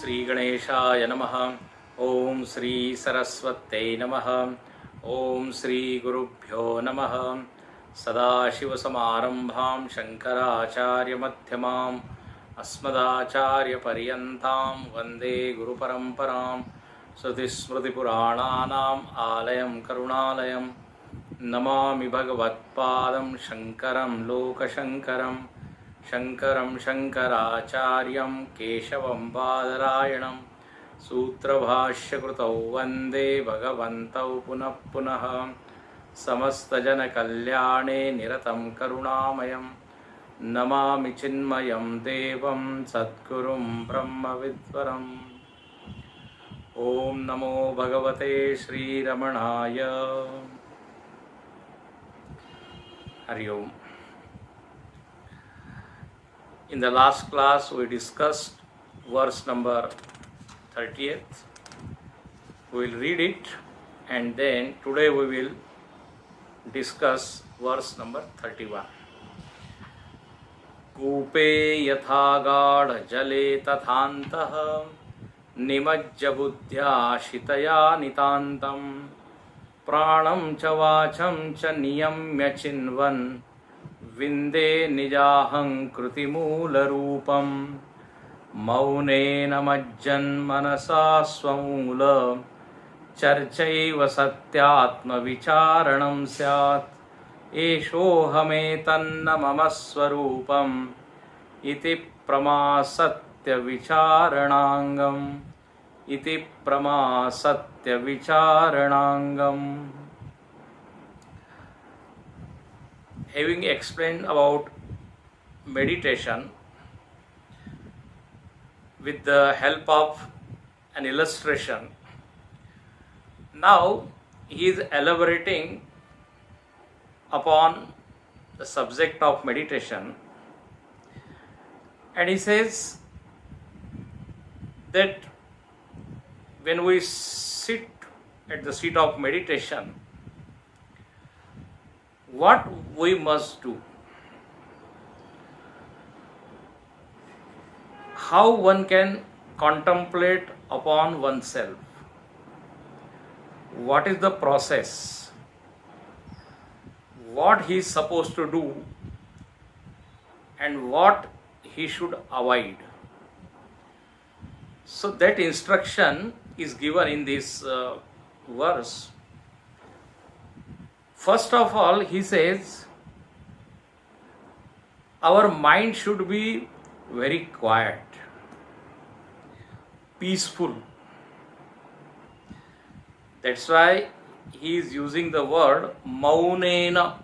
श्री गणेशाय नमः। ओम श्री सरस्वत्यै नमः। ओम श्री गुरुभ्यो नमः। सदाशिवसमारम्भां शङ्कराचार्यमध्यमाम् अस्मदाचार्यपर्यन्तां वन्दे गुरुपरम्परां। श्रुतिस्मृतिपुराणानाम् आलयं करुणालयं नमामि भगवत्पादं शङ्करं लोकशङ्करं। शङ्करं शङ्कराचार्यं केशवं बादरायणं सूत्रभाष्यकृतौ वन्दे भगवन्तौ पुनः पुनः। समस्तजनकल्याणे निरतं करुणामयं नमामि चिन्मयं देवं सद्गुरुं ब्रह्मविद्वरम्। ॐ नमो भगवते श्रीरमणाय। हरि ओम। In the last class we discussed verse number 30th. We will read it and then today we will discuss verse number 31. कूपे यथा गाढजले तथान्तः निमज्य बुद्ध्या शितया नितान्तं प्राणं च वाचं च नियम्य चिन्वन् विन्दे निजाहं कृतिमूलरूपं मौनेन मज्जन्मनसा स्वमूल चर्चैव सत्यात्मविचारणं स्यात् एषोऽहमेतन्न मम स्वरूपम् इति प्रमासत्यविचारणाङ्गम् इति प्रमासत्यविचारणाङ्गम्। Having explained about meditation with the help of an illustration, now he is elaborating upon the subject of meditation, and he says that when we sit at the seat of meditation, what we must do, how one can contemplate upon oneself, what is the process, what he is supposed to do and what he should avoid. So that instruction is given in this verse. First of all, he says our mind should be very quiet, peaceful. That's why he is using the word maunena.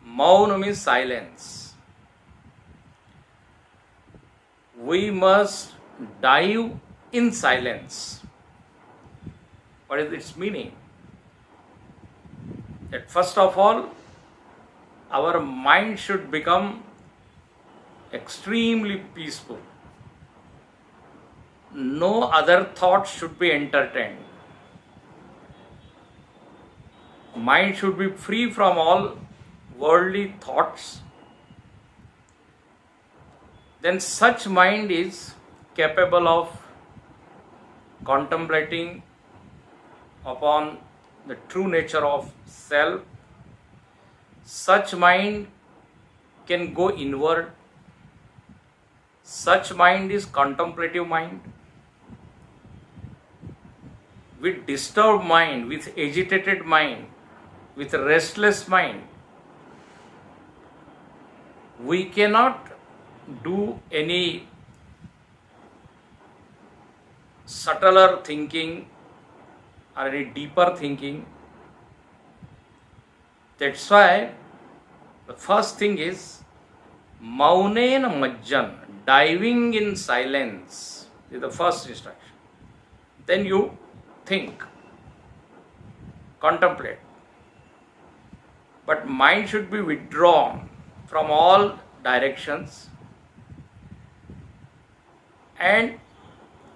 Maun means silence. We must dive in silence. What is its meaning? That first of all, our mind should become extremely peaceful. No other thoughts should be entertained. Mind should be free from all worldly thoughts. Then such mind is capable of contemplating upon the true nature of self. Such mind can go inward. Such mind is contemplative mind. With disturbed mind, with agitated mind, with restless mind, we cannot do any subtler thinking or any deeper thinking. That's why the first thing is maunena majjan, diving in silence is the first instruction. Then you think, contemplate. But mind should be withdrawn from all directions and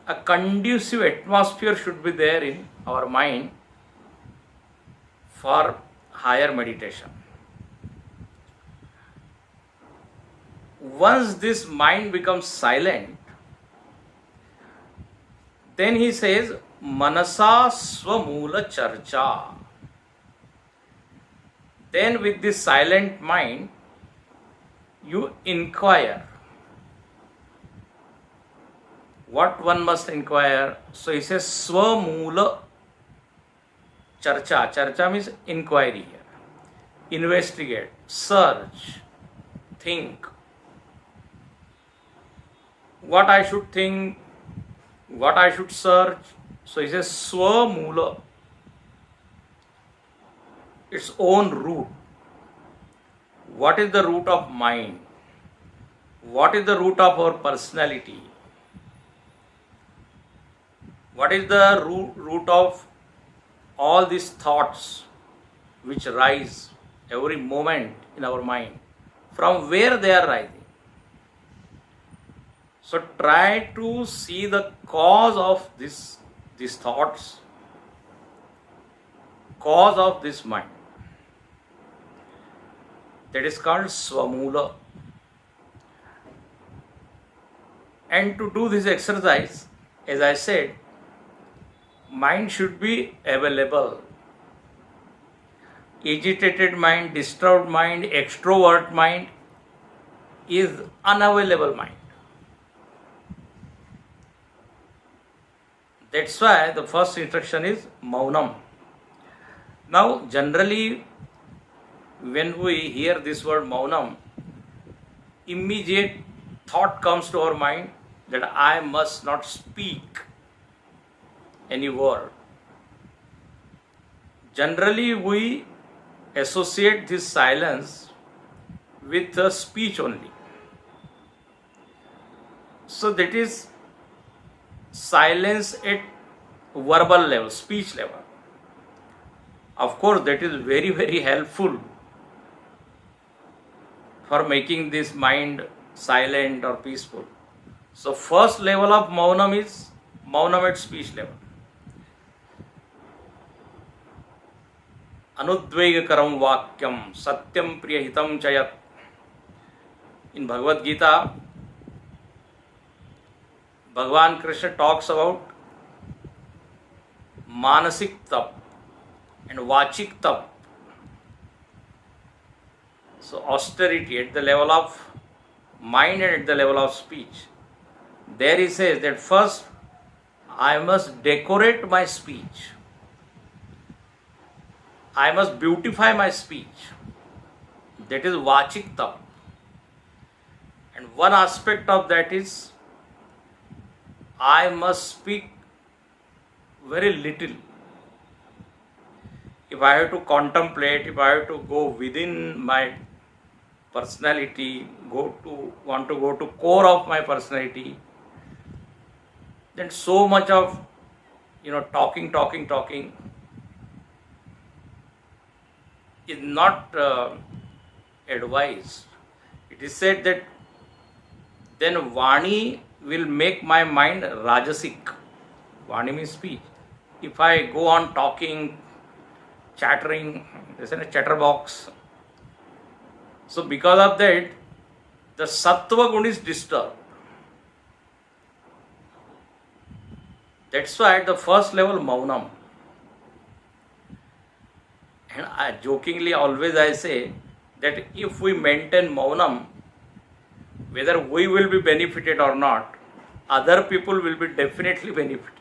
a conducive atmosphere should be there in our mind for higher meditation. Once this mind becomes silent, then he says, Manasa Swamula Charcha. Then with this silent mind, you inquire. What one must inquire? So he says Swamula Charcha. Charcha means inquiry here. Investigate, search, think. What I should think, what I should search. So he says Swamula, its own root. What is the root of mind? What is the root of our personality? What is the root of all these thoughts which rise every moment in our mind? From where they are rising? So try to see the cause of these thoughts, cause of this mind. That is called Swamula. And to do this exercise, as I said, mind should be available. Agitated mind, disturbed mind, extrovert mind is unavailable mind. That's why the first instruction is Maunam. Now, generally, when we hear this word Maunam, immediate thought comes to our mind that I must not speak any word. Generally, we associate this silence with a speech only. So that is silence at verbal level, speech level. Of course, that is very, very helpful for making this mind silent or peaceful. So first level of Maunam is Maunam at speech level. Anudvegakaram Vakyam Satyam Priyahitam Chayat. In Bhagavad Gita, Bhagavan Krishna talks about Manasik Tap and Vachik Tap. So austerity at the level of mind and at the level of speech. There he says that first I must decorate my speech. I must beautify my speech. That is Vachik Tap. And one aspect of that is I must speak very little. If I have to contemplate, if I have to go within my personality, want to go to core of my personality, then so much of talking is not advised. It is said that then Vani will make my mind Rajasic. Vani means speech. If I go on talking, chattering, there's a chatterbox. So because of that, the Sattva Gun is disturbed. That's why at the first level, Maunam. And I jokingly always I say that if we maintain Maunam, whether we will be benefited or not, other people will be definitely benefited.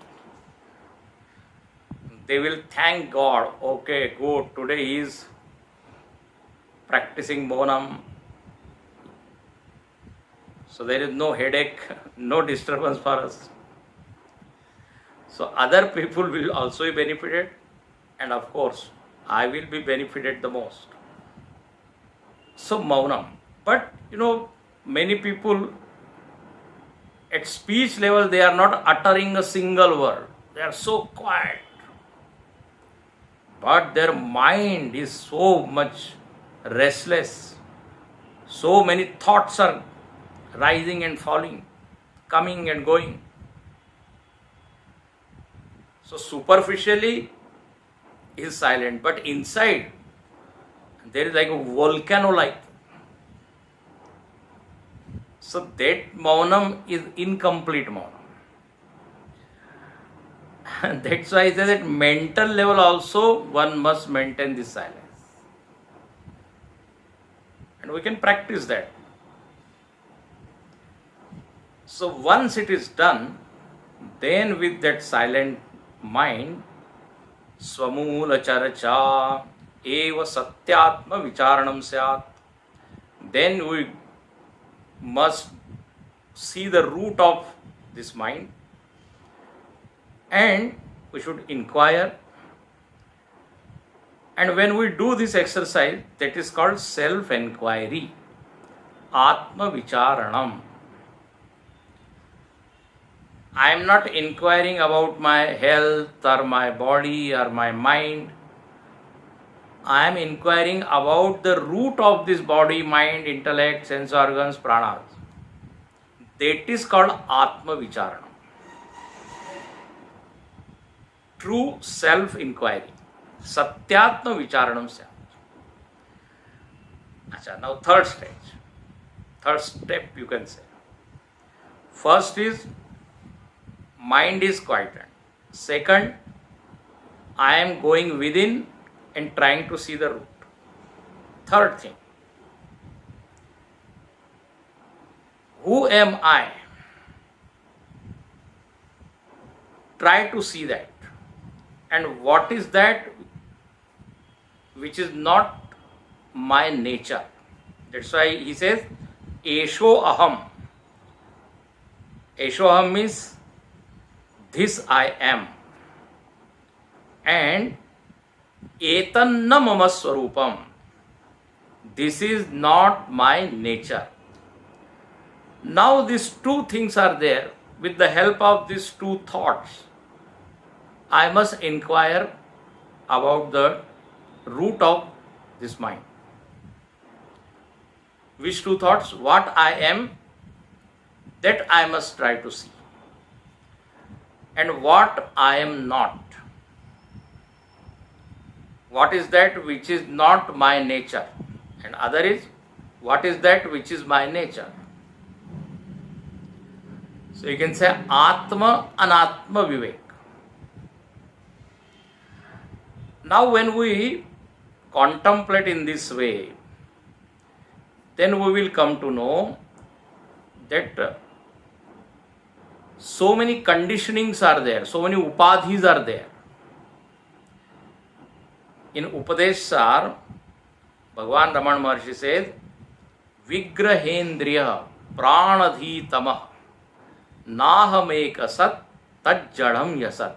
They will thank God, okay, good, today he is practicing Maunam. So there is no headache, no disturbance for us. So other people will also be benefited, and of course, I will be benefited the most. So Maunam. But many people at speech level, they are not uttering a single word. They are so quiet. But their mind is so much restless. So many thoughts are rising and falling, coming and going. So superficially he is silent, but inside there is like a volcano like. So that Maunam is incomplete Maunam. That's why I say that mental level also one must maintain this silence. And we can practice that. So once it is done, then with that silent mind, swamula charcha eva satyatma vicharanam syat, then we must see the root of this mind and we should inquire. And when we do this exercise, that is called self-enquiry, atma vicharanam. I am not inquiring about my health or my body or my mind. I am inquiring about the root of this body, mind, intellect, sense organs, pranas. That is called atma vicharanam. True self-inquiry. Satyatma vicharanam syat. Acha, now third stage. Third step you can say. First is mind is quietened. Second, I am going within and trying to see the root. Third thing, who am I? Try to see that. And what is that which is not my nature? That's why he says, Esho aham. Esho aham means this I am. And etanna mama swarupam. This is not my nature. Now these two things are there. With the help of these two thoughts, I must inquire about the root of this mind. Which two thoughts? What I am, that I must try to see. And what I am not. What is that which is not my nature? And other is, what is that which is my nature? So you can say Atma Anatma Vivek. Now when we contemplate in this way, then we will come to know that so many conditionings are there, so many upadhis are there. In Upadeshsar, Bhagavan Raman Maharshi says, Vigrahendriya pranadhitamah nahameka sat tajjadam yasat.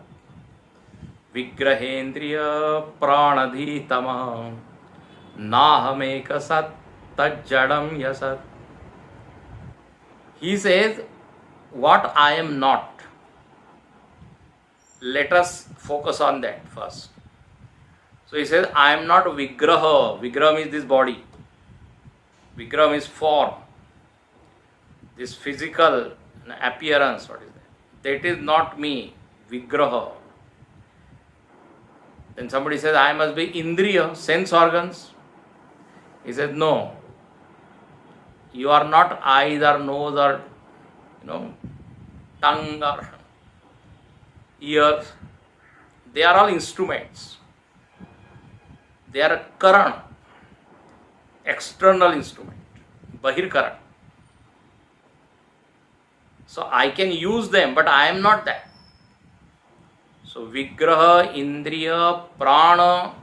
Vigrahendriya pranadhitamah nahameka sat tajjadam yasat. He says, what I am not. Let us focus on that first. So he says, I am not Vigraha. Vigraha means this body. Vigraha means form. This physical appearance, what is that? That is not me, Vigraha. Then somebody says, I must be Indriya, sense organs. He says, no. You are not eyes or nose or, tongue or ears. They are all instruments. They are a karan, external instrument, bahir karan. So I can use them, but I am not that. So Vigraha, Indriya, Prana,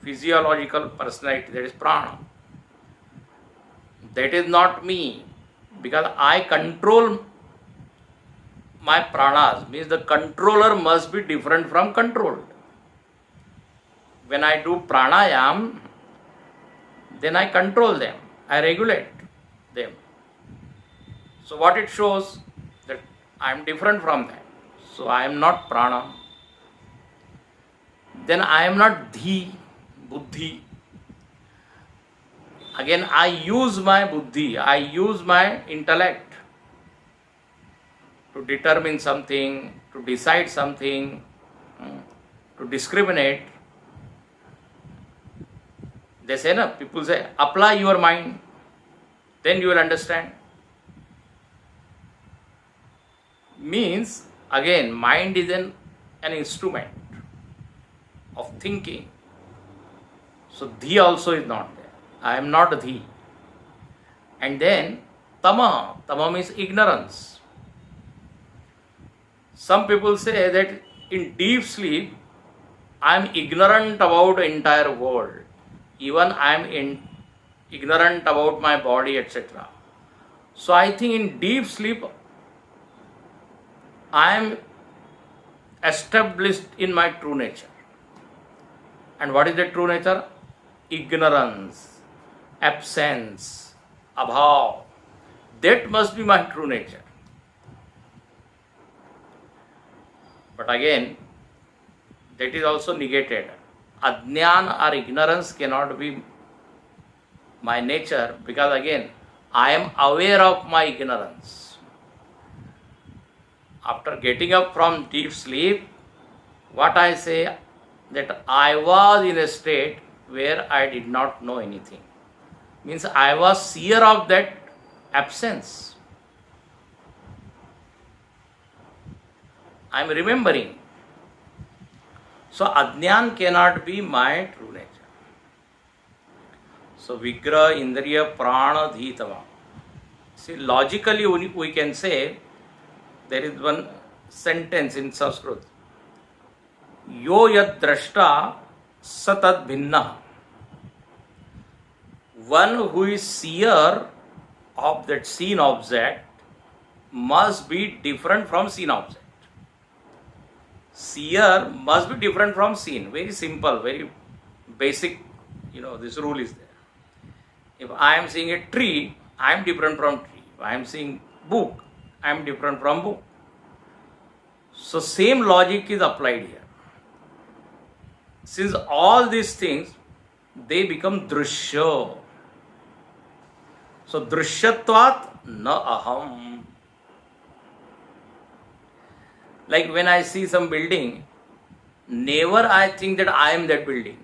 physiological personality, that is Prana. That is not me, because I control my pranas, means the controller must be different from controlled. When I do pranayam, then I control them, I regulate them. So what it shows, that I am different from that. So I am not prana. Then I am not dhi, buddhi. Again, I use my buddhi, I use my intellect to determine something, to decide something, to discriminate. They say, people say, apply your mind, then you will understand. Means, again, mind is an an instrument of thinking. So dhi also is not there. I am not dhi. And then tama. Tama means ignorance. Some people say that in deep sleep, I am ignorant about the entire world. Even I am ignorant about my body, etc. So I think in deep sleep, I am established in my true nature. And what is the true nature? Ignorance, absence, abhav. That must be my true nature. But again, that is also negated. Ajnana or ignorance cannot be my nature, because again, I am aware of my ignorance. After getting up from deep sleep, what I say, that I was in a state where I did not know anything. Means I was seer of that absence. I am remembering. So Ajnan cannot be my true nature. So Vigraha, Indriya, Prana, Dhitava. See, logically we can say, there is one sentence in Sanskrit. Yo yad drashta satad bhinna. One who is seer of that seen object must be different from seen object. Seer must be different from seen. Very simple, very basic, this rule is there. If I am seeing a tree, I am different from tree. If I am seeing book, I am different from book. So same logic is applied here. Since all these things, they become drishya. So drishyatvat na aham. Like when I see some building, never I think that I am that building.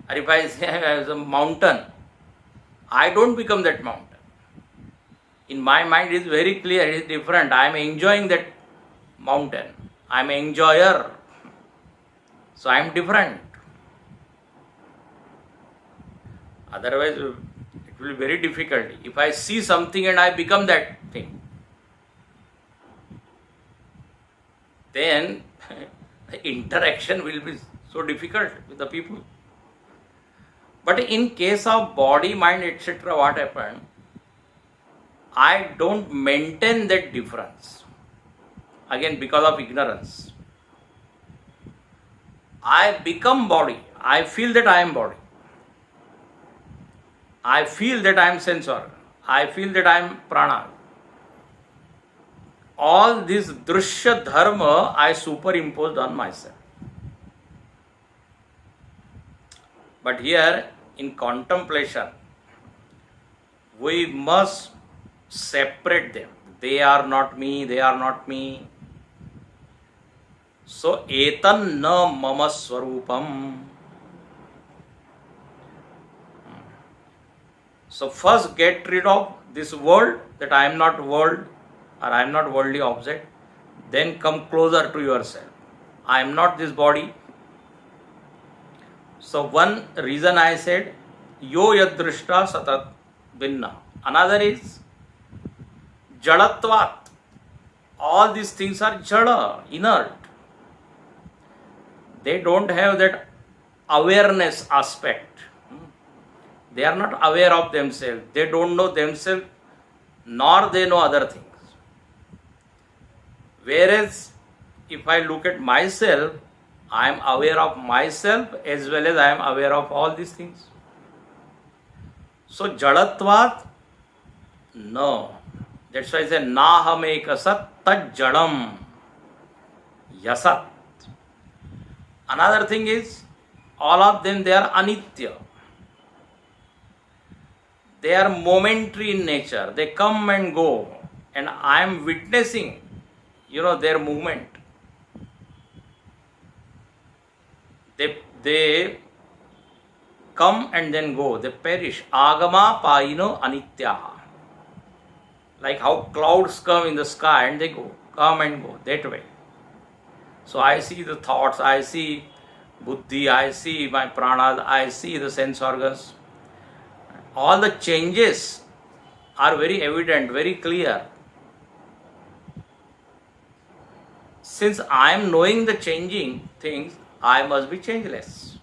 Or if I say I am a mountain, I don't become that mountain. In my mind it is very clear, it is different. I am enjoying that mountain. I am an enjoyer. So I am different. Otherwise it will be very difficult. If I see something and I become that thing, then the interaction will be so difficult with the people. But in case of body, mind, etc., what happened? I don't maintain that difference. Again, because of ignorance. I become body. I feel that I am body. I feel that I am sense organ. I feel that I am prana. All this drishya dharma I superimposed on myself. But here in contemplation, we must separate them. They are not me, they are not me. So, etan na mama swarupam. So, first get rid of this world, that I am not world or I am not worldly object. Then come closer to yourself. I am not this body. So, one reason I said, yo yadrishta satat binna. Another is jadatvat. All these things are jada, inert. They don't have that awareness aspect. They are not aware of themselves. They don't know themselves, nor they know other things. Whereas, if I look at myself, I am aware of myself as well as I am aware of all these things. So, jadatvat, no. That's why I say, naham ekasat tad jadam yasat. Another thing is, all of them, they are anitya. They are momentary in nature. They come and go. And I am witnessing, their movement. They come and then go. They perish. Agama paino anityaha. Like how clouds come in the sky and they go. Come and go. That way. So I see the thoughts, I see buddhi, I see my pranas, I see the sense organs. All the changes are very evident, very clear. Since I am knowing the changing things, I must be changeless.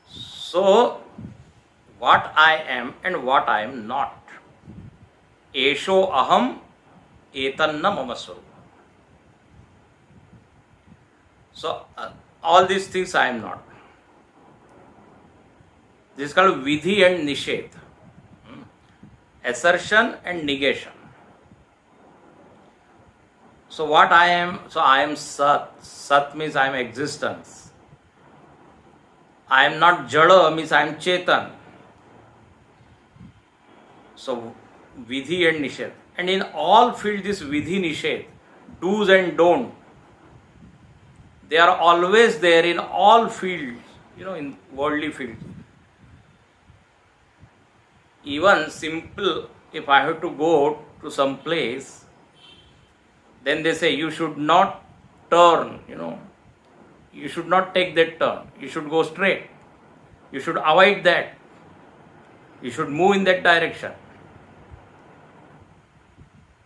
So, what I am and what I am not. Esho aham etanna mama swarupa. So, all these things I am not. This is called vidhi and nisheth. Assertion and negation. So what I am? So I am Sat. Sat means I am existence. I am not Jada means I am Chetan. So Vidhi and Nisheth. And in all fields, this Vidhi Nisheth, do's and don't, they are always there in all fields, in worldly fields. Even simple, if I have to go to some place, then they say you should not turn, you should not take that turn, you should go straight, you should avoid that, you should move in that direction.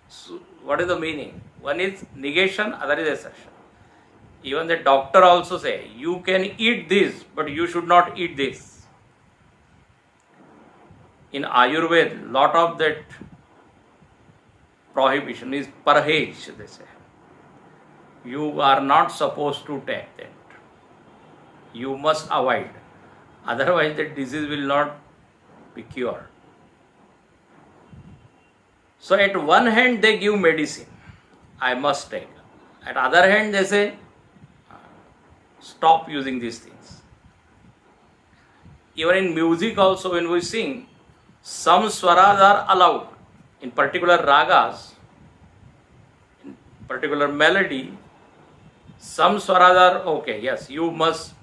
So what is the meaning? One is negation, other is assertion. Even the doctor also say, you can eat this, but you should not eat this. In Ayurveda, lot of that prohibition is parhej, they say. You are not supposed to take that. You must avoid. Otherwise, the disease will not be cured. So, at one hand, they give medicine. I must take. At other hand, they say, stop using these things. Even in music also, when we sing, some swaras are allowed. In particular ragas, in particular melody, some swaras are okay, yes, you must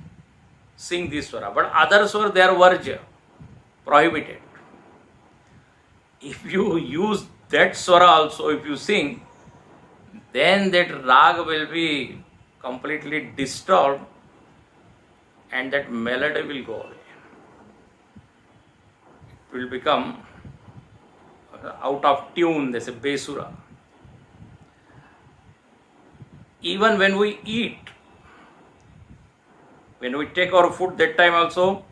sing this swara. But other swaras, they are varja, prohibited. If you use that swara also, if you sing, then that rag will be completely disturbed and that melody will go away. It will become out of tune, they say besura. Even when we eat, when we take our food, that time also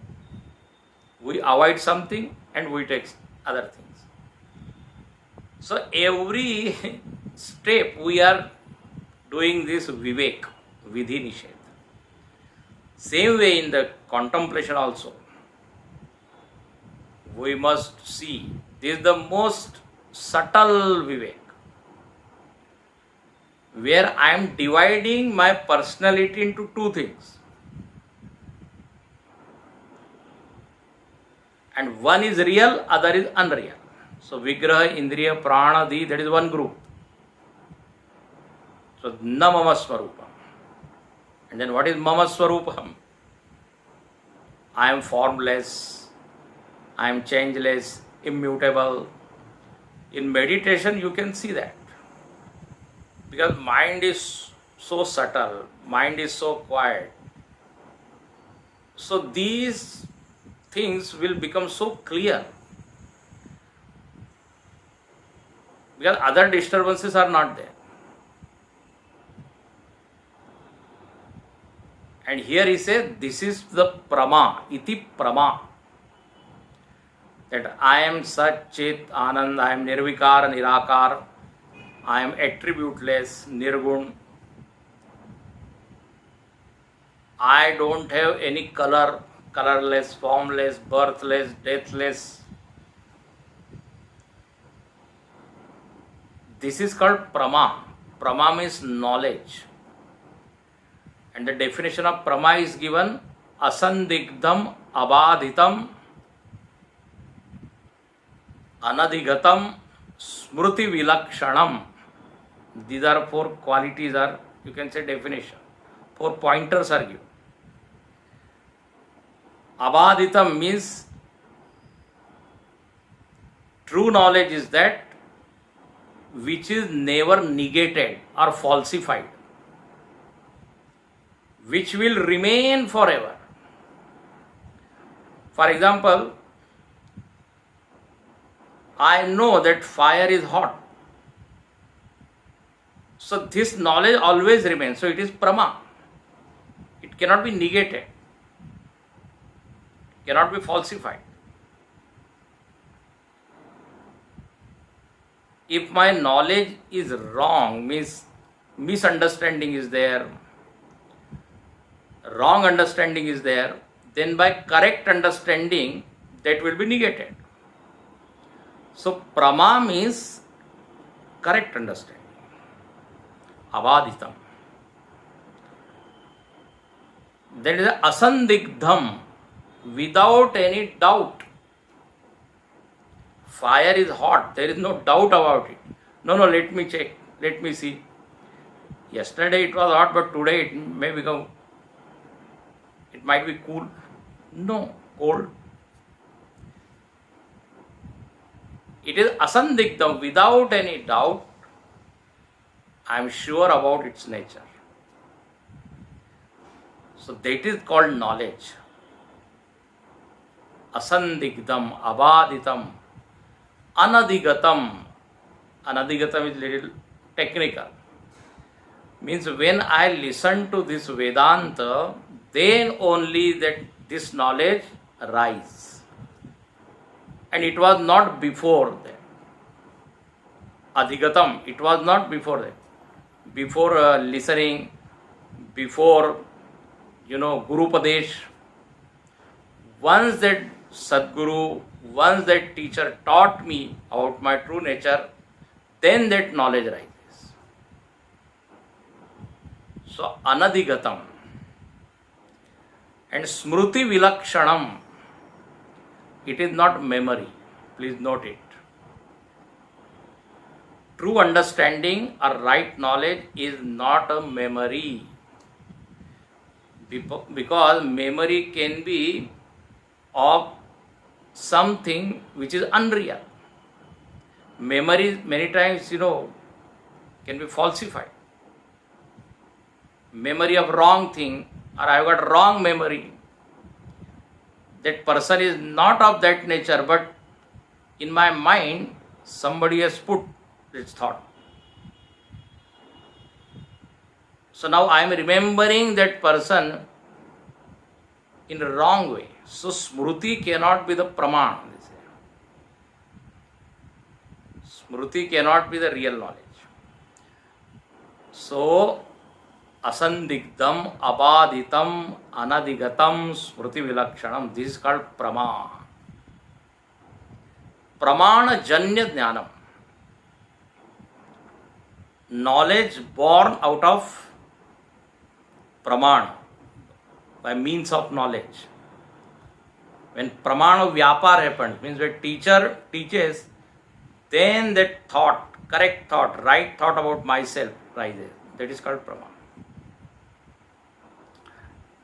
we avoid something and we take other things. So every step we are doing this vivek, vidhi nisheth. Same way in the contemplation also. We must see, this is the most subtle vivek, where I am dividing my personality into two things. And one is real, other is unreal. So Vigraha, Indriya, Prana, Di, that is one group. So na mama swarupam. And then what is mama swarupam? I am formless, I am changeless, immutable. In meditation you can see that. Because mind is so subtle, mind is so quiet. So these things will become so clear. Because other disturbances are not there. And here he says, this is the prama, iti prama. That I am Sat, Chit, Anand, I am Nirvikar, Nirakar, I am attributeless, Nirgun. I don't have any color, colorless, formless, birthless, deathless. This is called prama. Prama means knowledge. And the definition of prama is given asandigdham, abadhitam, anadhigatam, smruti vilakshanam. These are four qualities, are you can say definition. 4 pointers are given. Abadhitam means true knowledge is that which is never negated or falsified, which will remain forever. For example, I know that fire is hot. So this knowledge always remains. So it is Prama. It cannot be negated, cannot be falsified. If my knowledge is wrong, means misunderstanding is there, wrong understanding is there, then by correct understanding that will be negated. So Prama means correct understanding. Avaditam. That is asandigdham, without any doubt. Fire is hot, there is no doubt about it. No, let me check, let me see. Yesterday it was hot, but today it might be cool. No, cold. It is asandigdham, without any doubt. I am sure about its nature. So that is called knowledge. Asandigdham, avaditam, anadigatam. Anadigatam is little technical. Means when I listen to this Vedanta, then only that this knowledge arises. And it was not before that. Adhigatam, it was not before that. Before listening, before Guru Padesh, once that Sadguru, once that teacher taught me about my true nature, then that knowledge rises. So anadhigatam and smruti vilakshanam, it is not memory. Please note it. True understanding or right knowledge is not a memory. Because memory can be of something which is unreal. Memory many times, can be falsified. Memory of wrong thing, or I have got wrong memory. That person is not of that nature, but in my mind, somebody has put this thought. So now I am remembering that person in a wrong way. So smruti cannot be the praman. Smruti cannot be the real knowledge. So asandigdham, abaditam, anadigatam, smruti vilakshanam. This is called prama. Pramana janya jnanam. Knowledge born out of pramana, by means of knowledge. When pramana vyapar happens, means when teacher teaches, then that thought, correct thought, right thought about myself rises. That is called prama.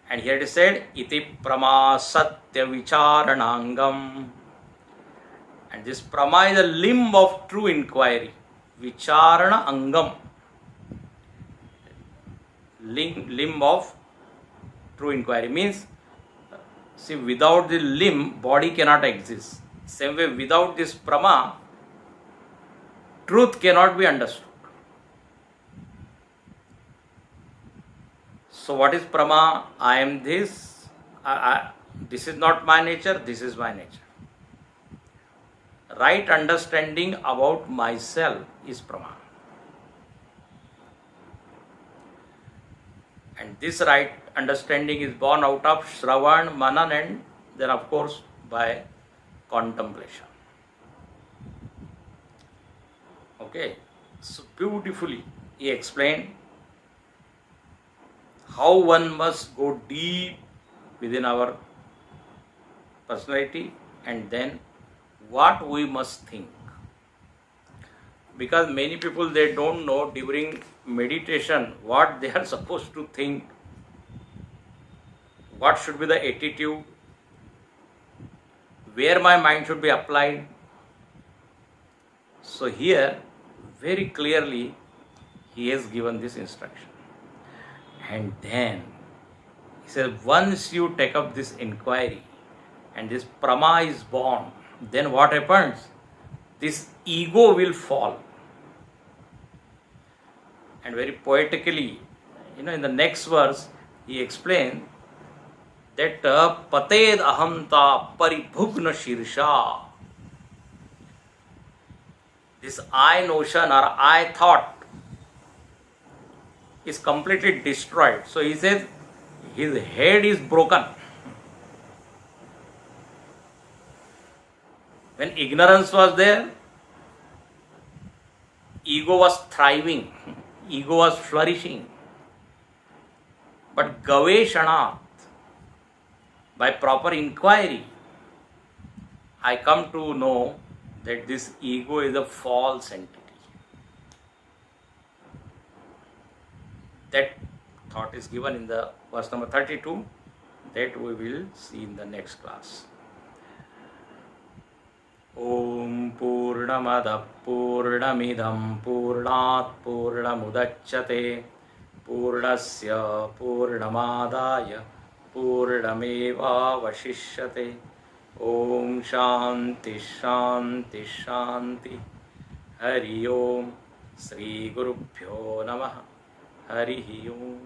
And here it is said, iti prama satya vicharanangam. And this prama is a limb of true inquiry. Vicharana angam. Limb of true inquiry means, see, without the limb, body cannot exist. Same way, without this prama, truth cannot be understood. So what is prama? I am this. This is not my nature, this is my nature. Right understanding about myself is prama. And this right understanding is born out of Shravan, Manan, and then of course by contemplation. Okay, so beautifully he explained how one must go deep within our personality and then what we must think. Because many people, they don't know during meditation what they are supposed to think, what should be the attitude, where my mind should be applied. So here very clearly he has given this instruction. And then he says, once you take up this inquiry and this prama is born, then what happens? This ego will fall. And very poetically, in the next verse, he explained that pated ahamta paribhugna shirsha. This I notion or I thought is completely destroyed. So he says his head is broken. When ignorance was there, ego was thriving, ego was flourishing. But Gaveshanat, by proper inquiry, I come to know that this ego is a false entity. That thought is given in the verse number 32, that we will see in the next class. Om Purnamada Purnamidam Purnat Purnamudachyate Purnasya Purnamadaya Purnameva Vashishyate. Om Shanti Shanti Shanti. Hari Om. Sri Gurubhyo Namaha. Hari Om.